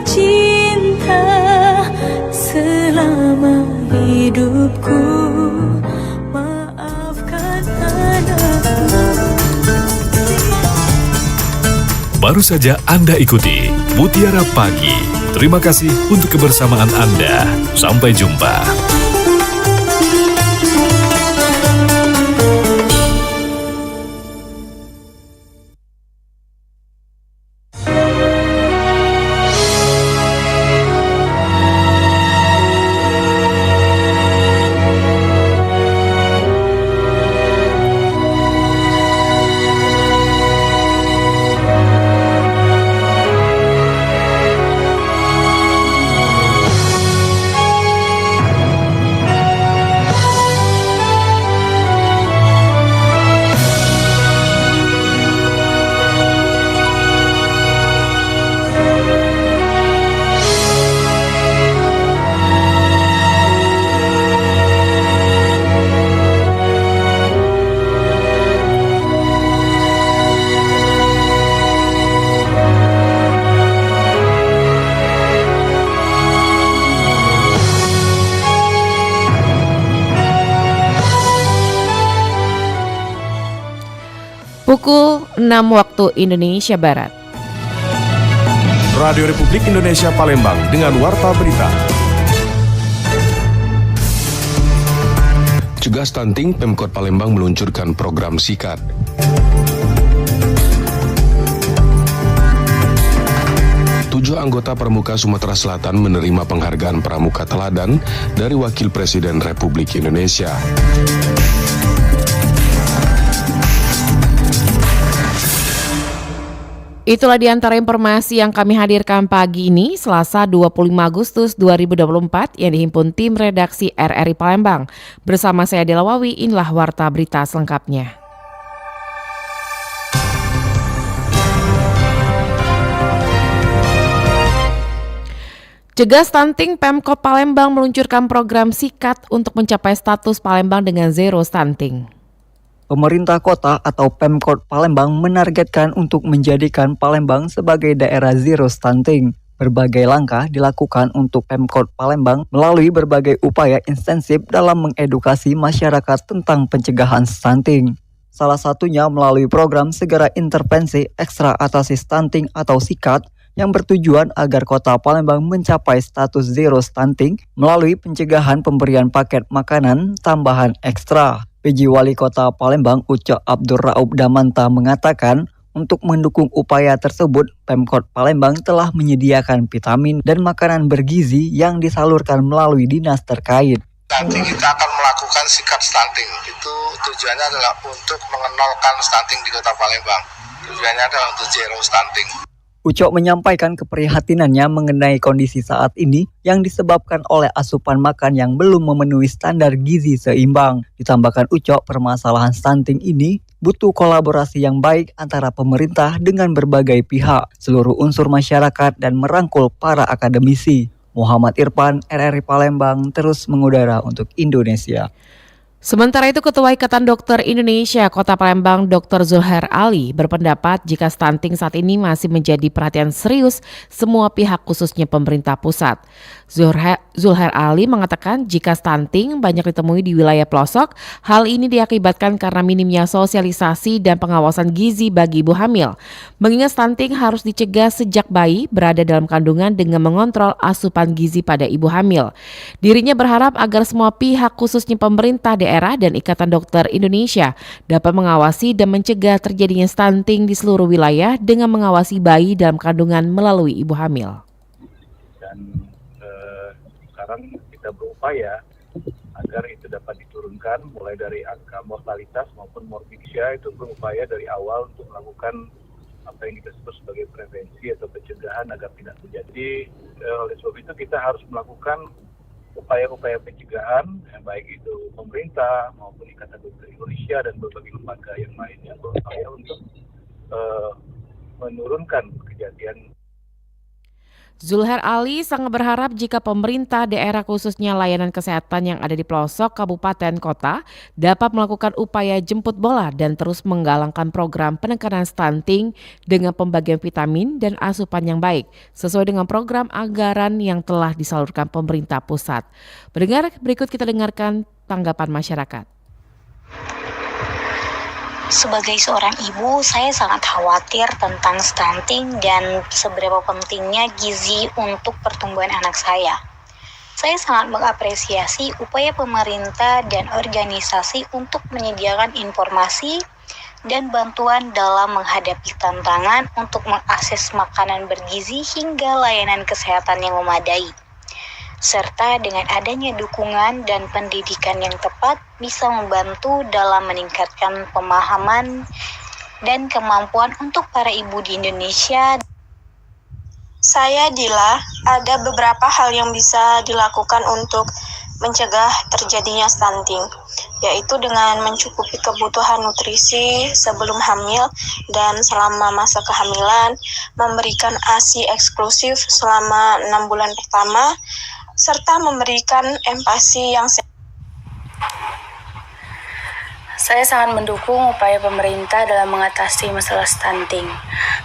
cinta selama hidupku. Maafkan anakku. Baru saja Anda ikuti Mutiara Pagi. Terima kasih untuk kebersamaan Anda. Sampai jumpa. Pukul 6 waktu Indonesia Barat. Radio Republik Indonesia Palembang dengan Warta Berita. Cegah stunting, Pemkot Palembang meluncurkan program SIKAD. Tujuh anggota Pramuka Sumatera Selatan menerima penghargaan Pramuka Teladan dari Wakil Presiden Republik Indonesia. Itulah di antara informasi yang kami hadirkan pagi ini, Selasa 25 Agustus 2024 yang dihimpun tim redaksi RRI Palembang. Bersama saya Dela Wawi, inilah Warta Berita selengkapnya. Cegah stunting, Pemkot Palembang meluncurkan program SIKAD untuk mencapai status Palembang dengan zero stunting. Pemerintah kota atau Pemkot Palembang menargetkan untuk menjadikan Palembang sebagai daerah zero stunting. Berbagai langkah dilakukan untuk Pemkot Palembang melalui berbagai upaya intensif dalam mengedukasi masyarakat tentang pencegahan stunting. Salah satunya melalui program Segera Intervensi Ekstra Atasi Stunting atau SIKAD yang bertujuan agar kota Palembang mencapai status zero stunting melalui pencegahan pemberian paket makanan tambahan ekstra. PJ Wali Kota Palembang Ucok Abdur Raub Damanta mengatakan untuk mendukung upaya tersebut, Pemkot Palembang telah menyediakan vitamin dan makanan bergizi yang disalurkan melalui dinas terkait. Nanti kita akan melakukan SIKAD stunting. Itu tujuannya adalah untuk mengenalkan stunting di Kota Palembang. Tujuannya adalah untuk zero stunting. Ucok menyampaikan keprihatinannya mengenai kondisi saat ini yang disebabkan oleh asupan makan yang belum memenuhi standar gizi seimbang. Ditambahkan Ucok, permasalahan stunting ini butuh kolaborasi yang baik antara pemerintah dengan berbagai pihak, seluruh unsur masyarakat dan merangkul para akademisi. Muhammad Irfan, RRI Palembang, terus mengudara untuk Indonesia. Sementara itu, Ketua Ikatan Dokter Indonesia Kota Palembang Dr. Zulhair Ali berpendapat jika stunting saat ini masih menjadi perhatian serius semua pihak khususnya pemerintah pusat. Zulhair Ali mengatakan jika stunting banyak ditemui di wilayah pelosok, hal ini diakibatkan karena minimnya sosialisasi dan pengawasan gizi bagi ibu hamil. Mengingat stunting harus dicegah sejak bayi berada dalam kandungan dengan mengontrol asupan gizi pada ibu hamil. Dirinya berharap agar semua pihak khususnya pemerintah daerah dan Ikatan Dokter Indonesia dapat mengawasi dan mencegah terjadinya stunting di seluruh wilayah dengan mengawasi bayi dalam kandungan melalui ibu hamil. Dan sekarang kita berupaya agar itu dapat diturunkan mulai dari angka mortalitas maupun morbiditas. Itu berupaya dari awal untuk melakukan apa yang kita sebut sebagai prevensi atau pencegahan agar tidak terjadi. Oleh sebab itu kita harus melakukan upaya-upaya pencegahan, baik itu pemerintah maupun Ikatan Dokter Indonesia dan berbagai lembaga yang lainnya berupaya untuk menurunkan kejadian. Zulher Ali sangat berharap jika pemerintah daerah khususnya layanan kesehatan yang ada di pelosok kabupaten kota dapat melakukan upaya jemput bola dan terus menggalangkan program penekanan stunting dengan pembagian vitamin dan asupan yang baik sesuai dengan program anggaran yang telah disalurkan pemerintah pusat. Berikut kita dengarkan tanggapan masyarakat. Sebagai seorang ibu, saya sangat khawatir tentang stunting dan seberapa pentingnya gizi untuk pertumbuhan anak saya. Saya sangat mengapresiasi upaya pemerintah dan organisasi untuk menyediakan informasi dan bantuan dalam menghadapi tantangan untuk mengakses makanan bergizi hingga layanan kesehatan yang memadai. Serta dengan adanya dukungan dan pendidikan yang tepat bisa membantu dalam meningkatkan pemahaman dan kemampuan untuk para ibu di Indonesia. Saya Dila, ada beberapa hal yang bisa dilakukan untuk mencegah terjadinya stunting, yaitu dengan mencukupi kebutuhan nutrisi sebelum hamil dan selama masa kehamilan, memberikan ASI eksklusif selama 6 bulan pertama, serta memberikan empati yang sehat. Saya sangat mendukung upaya pemerintah dalam mengatasi masalah stunting.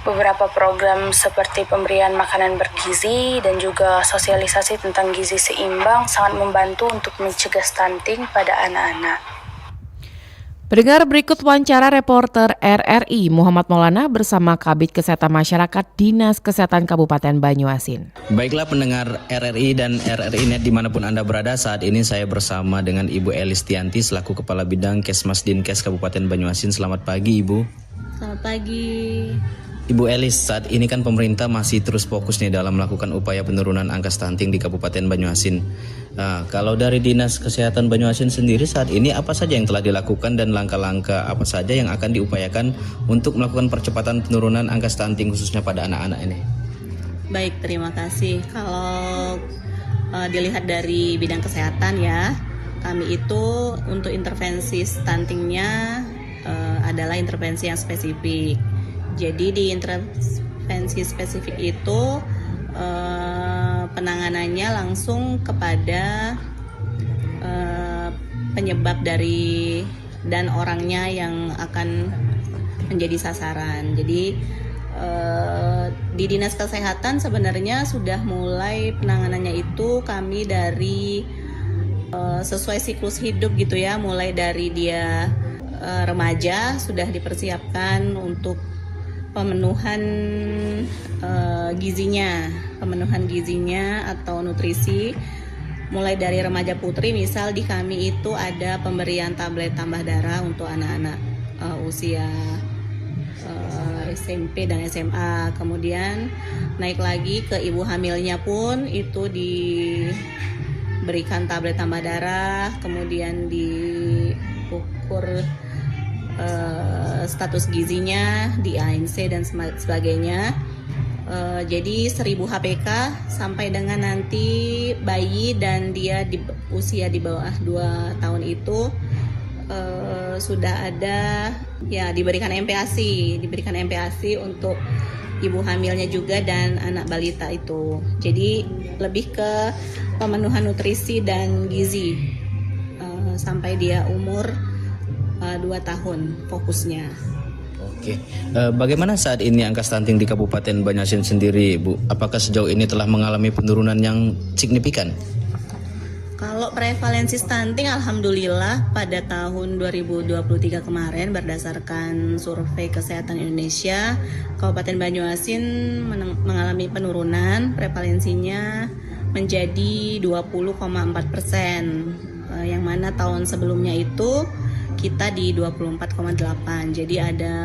Beberapa program seperti pemberian makanan bergizi dan juga sosialisasi tentang gizi seimbang sangat membantu untuk mencegah stunting pada anak-anak. Pendengar, berikut wawancara reporter RRI Muhammad Maulana bersama Kabid Kesehatan Masyarakat Dinas Kesehatan Kabupaten Banyuasin. Baiklah pendengar RRI dan RRI Net dimanapun Anda berada, saat ini saya bersama dengan Ibu Elis Tianti selaku Kepala Bidang Kesmas Dinkes Kabupaten Banyuasin. Selamat pagi Ibu. Selamat pagi. Ibu Elis, saat ini kan pemerintah masih terus fokus nih dalam melakukan upaya penurunan angka stunting di Kabupaten Banyuasin. Nah, kalau dari Dinas Kesehatan Banyuasin sendiri saat ini apa saja yang telah dilakukan dan langkah-langkah apa saja yang akan diupayakan untuk melakukan percepatan penurunan angka stunting khususnya pada anak-anak ini? Baik, terima kasih. Kalau dilihat dari bidang kesehatan ya, kami itu untuk intervensi stuntingnya adalah intervensi yang spesifik. Jadi di intervensi spesifik itu penanganannya langsung kepada penyebab dari dan orangnya yang akan menjadi sasaran. Jadi di Dinas Kesehatan sebenarnya sudah mulai penanganannya itu kami dari sesuai siklus hidup gitu ya, mulai dari dia remaja sudah dipersiapkan untuk pemenuhan gizinya atau nutrisi. Mulai dari remaja putri, misal di kami itu ada pemberian tablet tambah darah untuk anak-anak usia SMP dan SMA. Kemudian naik lagi ke ibu hamilnya pun itu diberikan tablet tambah darah, kemudian diukur status gizinya di ANC dan sebagainya. Jadi 1000 HPK sampai dengan nanti bayi dan dia di usia di bawah 2 tahun itu sudah ada ya diberikan MPASI untuk ibu hamilnya juga dan anak balita itu. Jadi lebih ke pemenuhan nutrisi dan gizi sampai dia umur 2 tahun fokusnya. Oke, bagaimana saat ini angka stunting di Kabupaten Banyuasin sendiri, Bu? Apakah sejauh ini telah mengalami penurunan yang signifikan? Kalau prevalensi stunting, alhamdulillah pada tahun 2023 kemarin berdasarkan survei Kesehatan Indonesia, Kabupaten Banyuasin mengalami penurunan prevalensinya menjadi 20,4%, yang mana tahun sebelumnya itu kita di 24,8, jadi ada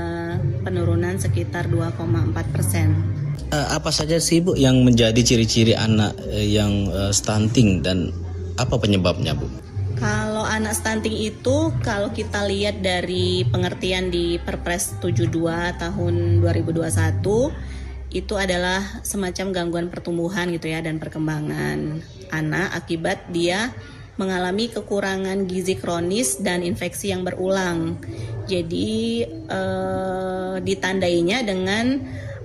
penurunan sekitar 2,4%. Apa saja sih Bu yang menjadi ciri-ciri anak yang stunting dan apa penyebabnya Bu? Kalau anak stunting itu kalau kita lihat dari pengertian di Perpres 72 tahun 2021 itu adalah semacam gangguan pertumbuhan gitu ya dan perkembangan anak akibat dia mengalami kekurangan gizi kronis dan infeksi yang berulang. Jadi ditandainya dengan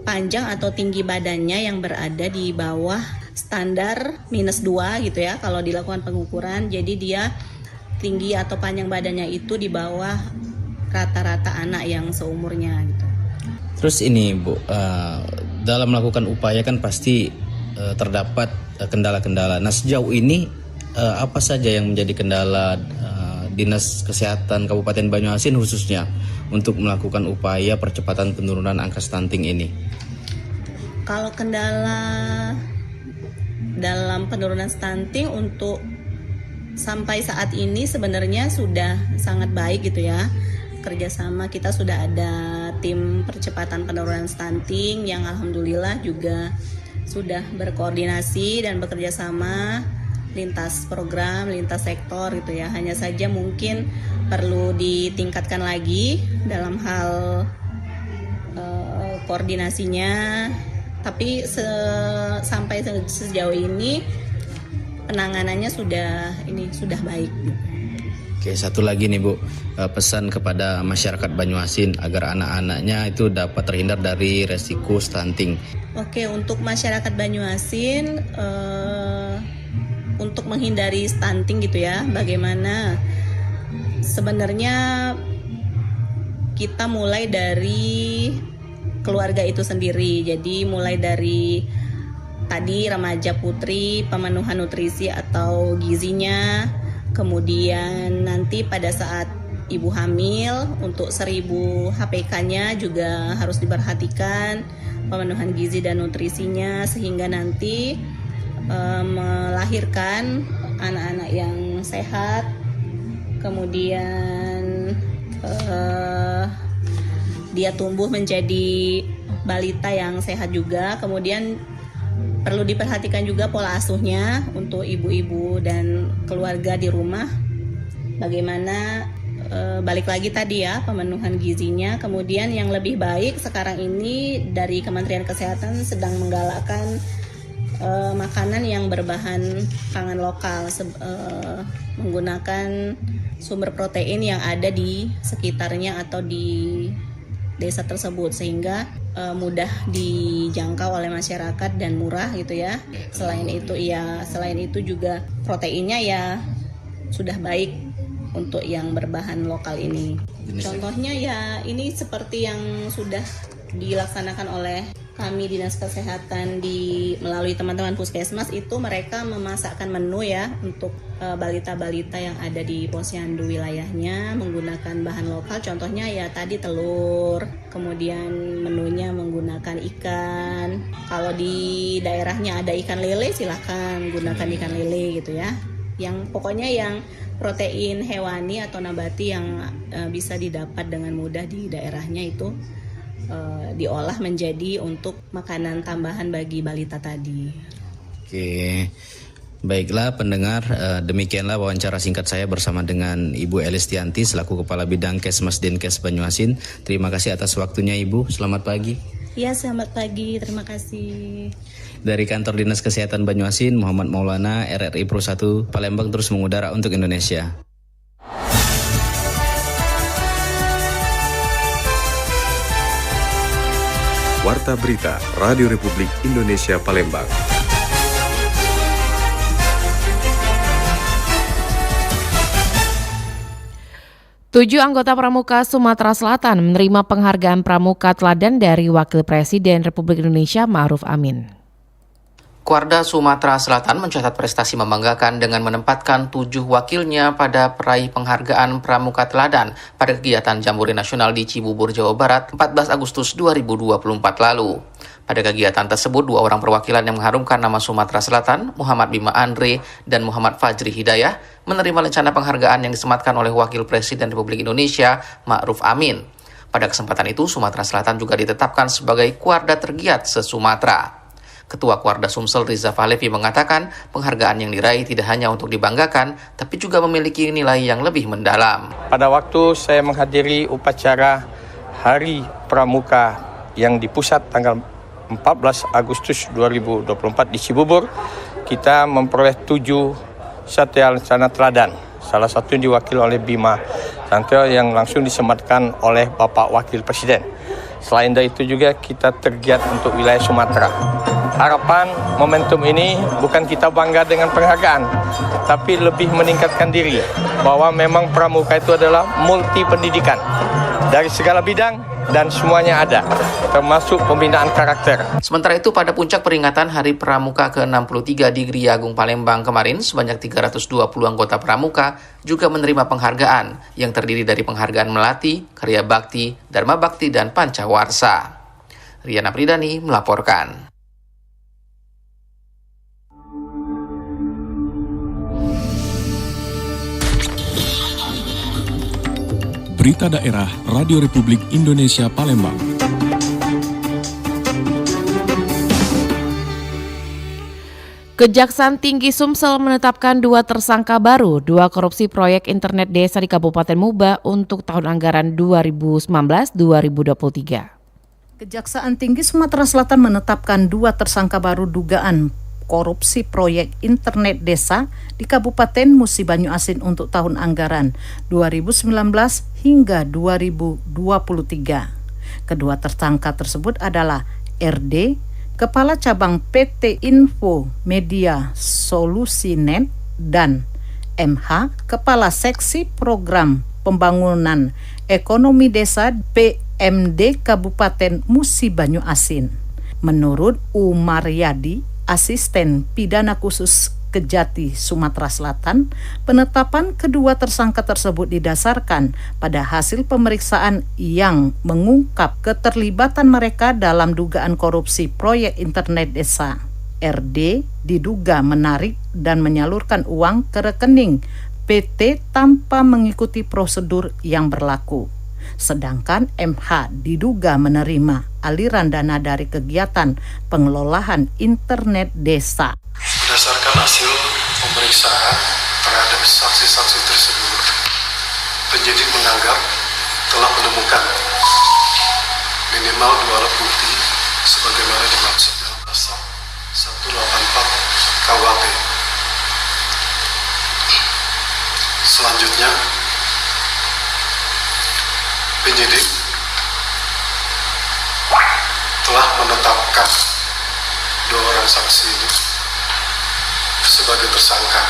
panjang atau tinggi badannya yang berada di bawah standar -2 gitu ya kalau dilakukan pengukuran. Jadi dia tinggi atau panjang badannya itu di bawah rata-rata anak yang seumurnya gitu. Terus ini Bu, dalam melakukan upaya kan pasti terdapat kendala-kendala. Nah sejauh ini apa saja yang menjadi kendala Dinas Kesehatan Kabupaten Banyuasin khususnya untuk melakukan upaya percepatan penurunan angka stunting ini? Kalau kendala dalam penurunan stunting untuk sampai saat ini sebenarnya sudah sangat baik gitu ya. Kerjasama kita sudah ada tim percepatan penurunan stunting yang alhamdulillah juga sudah berkoordinasi dan bekerja sama lintas program, lintas sektor gitu ya. Hanya saja mungkin perlu ditingkatkan lagi dalam hal koordinasinya. Tapi sampai sejauh ini penanganannya sudah baik. Oke, satu lagi nih Bu, pesan kepada masyarakat Banyuasin agar anak-anaknya itu dapat terhindar dari resiko stunting. Oke, untuk masyarakat Banyuasin untuk menghindari stunting gitu ya, bagaimana? Sebenarnya kita mulai dari keluarga itu sendiri. Jadi mulai dari tadi remaja putri, pemenuhan nutrisi atau gizinya, kemudian nanti pada saat ibu hamil untuk 1000 HPK-nya juga harus diperhatikan pemenuhan gizi dan nutrisinya sehingga nanti melahirkan anak-anak yang sehat, kemudian dia tumbuh menjadi balita yang sehat juga. Kemudian perlu diperhatikan juga pola asuhnya untuk ibu-ibu dan keluarga di rumah. Bagaimana balik lagi tadi ya pemenuhan gizinya. Kemudian yang lebih baik sekarang ini dari Kementerian Kesehatan sedang menggalakkan makanan yang berbahan pangan lokal, menggunakan sumber protein yang ada di sekitarnya atau di desa tersebut sehingga mudah dijangkau oleh masyarakat dan murah gitu ya. Selain itu juga proteinnya ya sudah baik untuk yang berbahan lokal ini. Contohnya ya ini seperti yang sudah dilaksanakan oleh kami Dinas Kesehatan melalui teman-teman Puskesmas itu mereka memasakkan menu ya untuk balita-balita yang ada di posyandu wilayahnya menggunakan bahan lokal. Contohnya ya tadi telur, kemudian menunya menggunakan ikan. Kalau di daerahnya ada ikan lele silahkan gunakan ikan lele gitu ya. Yang pokoknya yang protein hewani atau nabati yang bisa didapat dengan mudah di daerahnya itu diolah menjadi untuk makanan tambahan bagi balita tadi. Oke, baiklah pendengar, demikianlah wawancara singkat saya bersama dengan Ibu Elis Tianti selaku Kepala Bidang Kesmas Dinkes Banyuasin. Terima kasih atas waktunya Ibu, selamat pagi. Ya, selamat pagi, terima kasih. Dari Kantor Dinas Kesehatan Banyuasin, Muhammad Maulana, RRI Pro 1 Palembang terus mengudara untuk Indonesia. Warta Berita Radio Republik Indonesia Palembang. Tujuh anggota Pramuka Sumatera Selatan menerima penghargaan Pramuka Teladan dari Wakil Presiden Republik Indonesia Ma'ruf Amin. Kuarda Sumatera Selatan mencatat prestasi membanggakan dengan menempatkan 7 wakilnya pada peraih penghargaan Pramuka Teladan pada kegiatan Jambore Nasional di Cibubur, Jawa Barat 14 Agustus 2024 lalu. Pada kegiatan tersebut, 2 orang perwakilan yang mengharumkan nama Sumatera Selatan, Muhammad Bima Andre dan Muhammad Fajri Hidayah, menerima lencana penghargaan yang disematkan oleh Wakil Presiden Republik Indonesia Ma'ruf Amin. Pada kesempatan itu, Sumatera Selatan juga ditetapkan sebagai Kuarda tergiat se-Sumatera. Ketua Kuarda Sumsel Riza Fahlevi mengatakan penghargaan yang diraih tidak hanya untuk dibanggakan, tapi juga memiliki nilai yang lebih mendalam. Pada waktu saya menghadiri upacara Hari Pramuka yang di pusat tanggal 14 Agustus 2024 di Cibubur, kita memperoleh 7 satya lancana teladan. Salah satu diwakili oleh Bima Santrio yang langsung disematkan oleh Bapak Wakil Presiden. Selain dari itu juga kita tergiat untuk wilayah Sumatera. Harapan momentum ini bukan kita bangga dengan penghargaan, tapi lebih meningkatkan diri bahwa memang Pramuka itu adalah multi pendidikan dari segala bidang dan semuanya ada, termasuk pembinaan karakter. Sementara itu pada puncak peringatan Hari Pramuka ke-63 di Gria Agung Palembang kemarin, sebanyak 320 anggota Pramuka juga menerima penghargaan yang terdiri dari penghargaan Melati, Karya Bakti, Dharma Bakti, dan Pancawarsa. Riana Pridani melaporkan. Berita Daerah Radio Republik Indonesia Palembang. Kejaksaan Tinggi Sumsel menetapkan 2 tersangka baru, 2 korupsi proyek internet desa di Kabupaten Muba untuk tahun anggaran 2019-2023. Kejaksaan Tinggi Sumatera Selatan menetapkan 2 tersangka baru dugaan korupsi proyek internet desa di Kabupaten Musi Banyu Asin untuk tahun anggaran 2019 hingga 2023. Kedua tersangka tersebut adalah RD, Kepala Cabang PT Info Media Solusinet, dan MH, Kepala Seksi Program Pembangunan Ekonomi Desa PMD Kabupaten Musi Banyu Asin. Menurut Umaryadi, Asisten Pidana Khusus Kejati Sumatera Selatan, penetapan kedua tersangka tersebut didasarkan pada hasil pemeriksaan yang mengungkap keterlibatan mereka dalam dugaan korupsi proyek internet desa. RD diduga menarik dan menyalurkan uang ke rekening PT tanpa mengikuti prosedur yang berlaku. Sedangkan MH diduga menerima aliran dana dari kegiatan pengelolaan internet desa. Berdasarkan hasil pemeriksaan terhadap saksi-saksi tersebut, penyidik menganggap telah menemukan minimal 2 alat bukti sebagaimana dimaksud dalam pasal 184 KUHP. Selanjutnya, penyidik telah menetapkan 2 orang saksi ini sebagai tersangka.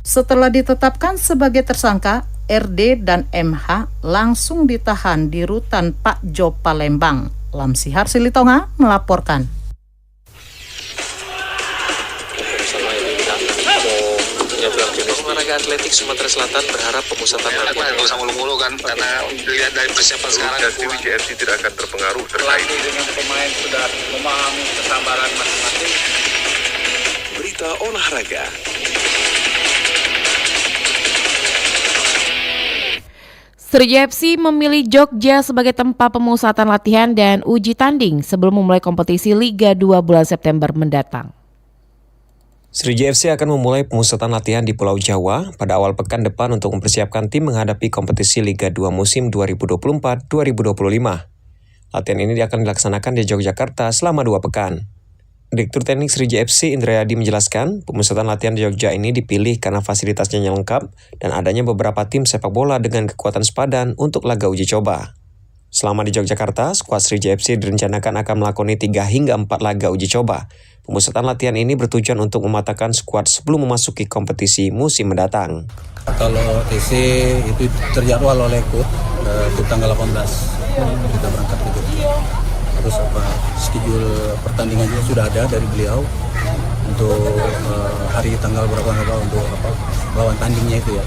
Setelah ditetapkan sebagai tersangka, RD dan MH langsung ditahan di Rutan Pak Jo Palembang. Lamsihar Silitonga melaporkan. Olahraga atletik Sumatera Selatan berharap pemusatan latihan nggak usah mulu-mulu kan, karena dilihat dari persiapan sekarang JFC tidak akan terpengaruh terkait dengan pemain sudah memahami kesabaran masing-masing. Berita olahraga. Sriwijaya FC memilih Jogja sebagai tempat pemusatan latihan dan uji tanding sebelum memulai kompetisi Liga 2 bulan September mendatang. Sriwijaya FC akan memulai pemusatan latihan di Pulau Jawa pada awal pekan depan untuk mempersiapkan tim menghadapi kompetisi Liga 2 musim 2024-2025. Latihan ini akan dilaksanakan di Yogyakarta selama 2 pekan. Direktur Teknik Sriwijaya FC Indrayadi menjelaskan, pemusatan latihan di Jogja ini dipilih karena fasilitasnya yang lengkap dan adanya beberapa tim sepak bola dengan kekuatan sepadan untuk laga uji coba. Selama di Yogyakarta, skuad Sriwijaya FC direncanakan akan melakoni 3 hingga 4 laga uji coba. Pemusatan latihan ini bertujuan untuk mematangkan skuad sebelum memasuki kompetisi musim mendatang. Kalau TC itu terjadwal oleh klub untuk tanggal 18 kita berangkat ke Jogja. Terus schedule pertandingannya sudah ada dari beliau untuk hari tanggal berapa untuk lawan tandingnya itu ya.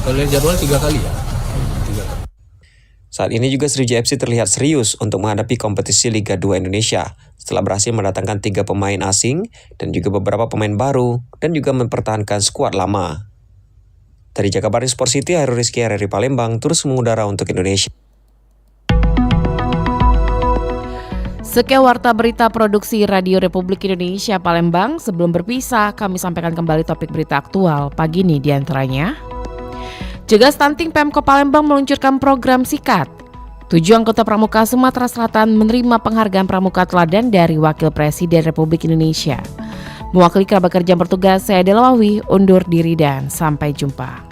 Kalau lihat jadwal 3 kali ya. 3 kali. Saat ini juga Sriwijaya FC terlihat serius untuk menghadapi kompetisi Liga 2 Indonesia setelah berhasil mendatangkan 3 pemain asing dan juga beberapa pemain baru dan juga mempertahankan skuad lama. Dari Jakabaring Sport City, Hairul Rizky RRI Palembang terus mengudara untuk Indonesia. Sekian warta berita produksi Radio Republik Indonesia Palembang. Sebelum berpisah, kami sampaikan kembali topik berita aktual pagi ini diantaranya. Cegah Stunting Pemkab Palembang meluncurkan program Sikat. 7 anggota Pramuka Sumatera Selatan menerima penghargaan Pramuka Teladan dari Wakil Presiden Republik Indonesia. Mewakili kerabat kerja yang bertugas, saya Dela Wawi, undur diri dan sampai jumpa.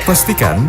Pastikan